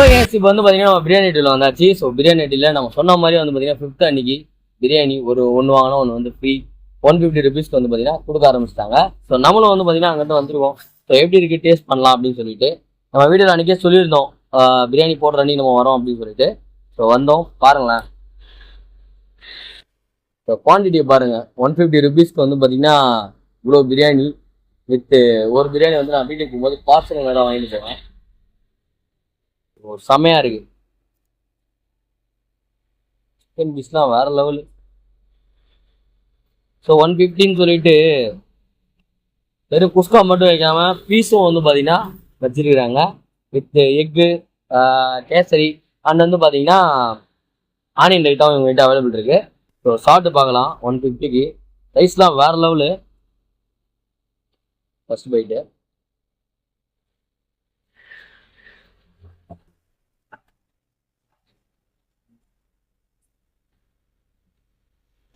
இப்போ வந்து பார்த்தீங்கன்னா நம்ம பிரியாணி டீல் வந்தாச்சு. ஸோ பிரியாணி டீலில் நம்ம சொன்ன மாதிரி வந்து பார்த்தீங்கன்னா 5th அன்னைக்கு பிரியாணி ஒன்று வாங்கினா ஒன்று வந்து ஃப்ரீ 150 rupeesக்கு வந்து பார்த்தீங்கன்னா கொடுக்க ஆரம்பிச்சிட்டாங்க. ஸோ நம்மளும் வந்து பார்த்தீங்கன்னா அங்கிட்ட வந்துருக்கோம். ஸோ எப்படி இருக்குது டேஸ்ட் பண்ணலாம் அப்படின்னு சொல்லிட்டு நம்ம வீடியோவில் அன்றைக்கே சொல்லியிருந்தோம் பிரியாணி போடுற அன்றைக்கி நம்ம வரோம் அப்படின்னு சொல்லிட்டு. ஸோ வந்தோம் பாருங்களேன். ஸோ குவான்டிட்டியை பாருங்கள். 150 rupeesக்கு வந்து பார்த்தீங்கன்னா இவ்வளோ பிரியாணி வித் ஒரு பிரியாணி வந்து நான் வீட்டுக்கு போகும்போது பார்சல் வேறு வாங்கிட்டு போவேன். ஒரு செமையா இருக்கு. சிக்கன் பீஸ்லாம் வேற லெவலு. ஸோ 150ன்னு சொல்லிட்டு வெறும் குஸ்கா மட்டும் வைக்காம பீஸும் வந்து பார்த்தீங்கன்னா வச்சிருக்கிறாங்க வித் எக்கு கேசரி அண்ட் வந்து பார்த்தீங்கன்னா ஆனியன் ரைட்டாவும் இவங்ககிட்ட அவைலபிள் இருக்கு. ஸோ சாப்பிட்டு பார்க்கலாம். 150க்கு ரைஸ்லாம் வேற level. First bite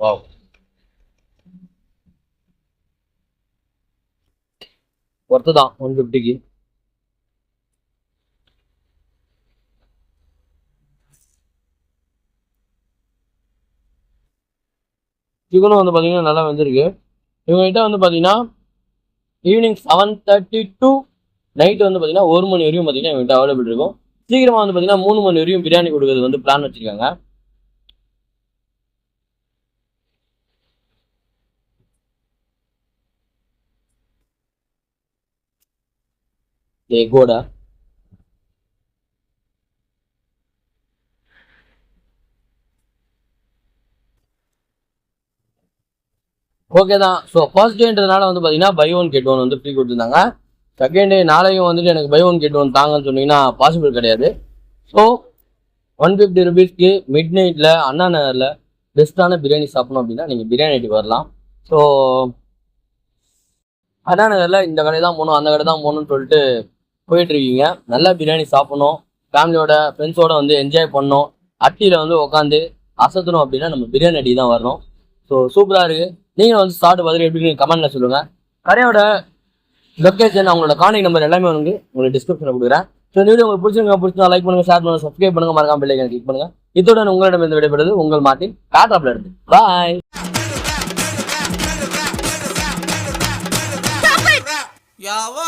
wow, worth தான் 150க்கு. சிக்கனும் வந்து பார்த்தீங்கன்னா நல்லா வந்துருக்கு. இவங்ககிட்ட வந்து பார்த்தீங்கன்னா ஈவினிங் 7:30 to நைட்டு வந்து பார்த்தீங்கன்னா 1 மணி வரையும் பார்த்தீங்கன்னா இவங்ககிட்ட அவைலபிள் இருக்கும். சீக்கிரமாக வந்து பார்த்தீங்கன்னா 3 மணி வரையும் பிரியாணி கொடுக்குறது வந்து பிளான் வச்சுருக்காங்க. எக்கோட ஓகே தான். ஸோ ஃபர்ஸ்ட் டேன்றதுனால வந்து பார்த்தீங்கன்னா பை ஒன் கெட் ஒன் வந்து ஃப்ரீ கொடுத்துருந்தாங்க. செகண்ட் டே நாளையும் வந்துட்டு எனக்கு பை ஒன் கெட் ஒன் தாங்கன்னு சொன்னீங்கன்னா பாசிபிள் கிடையாது. ஸோ 150 rupeesக்கு மிட் நைட்டில் அண்ணா நகரில் பெஸ்ட்டான பிரியாணி சாப்பிடணும் அப்படின்னா நீங்கள் பிரியாணி வரலாம். ஸோ அண்ணா நகரில் இந்த கடை தான் போகணும் அந்த கடை தான் போகணும்னு சொல்லிட்டு போயிட்டுருக்கீங்க. நல்லா பிரியாணி சாப்பிடணும், ஃபேமிலியோட ஃப்ரெண்ட்ஸோட வந்து என்ஜாய் பண்ணணும், அட்டியில் வந்து உட்காந்து அசத்தணும் அப்படின்னா நம்ம பிரியாணி அடி தான் வரணும். ஸோ சூப்பராக இருக்குது. நீங்கள் வந்து சாப்பிட்டு பார்த்துட்டு எப்படின்னு கமெண்ட்டில் சொல்லுங்கள். கடையோட லொக்கேஷன் அவங்களோட கான்டாக்ட் நம்பர் எல்லாமே வந்து உங்களுக்கு டிஸ்கிரிப்ஷனில் கொடுக்குறேன். ஸோ இந்த வீடியோ உங்களுக்கு பிடிச்சிருந்தா லைக் பண்ணுங்கள், ஷேர் பண்ணுங்கள், சப்ஸ்கிரைப் பண்ணுங்கள், மறக்காம பெல் ஐகானை கிளிக் பண்ணுங்கள். இதோட உங்களிடம் இந்த விடைபெறுவது உங்கள் மார்ட்டின். காட்ராப்ல இருந்து பாய். யாவோ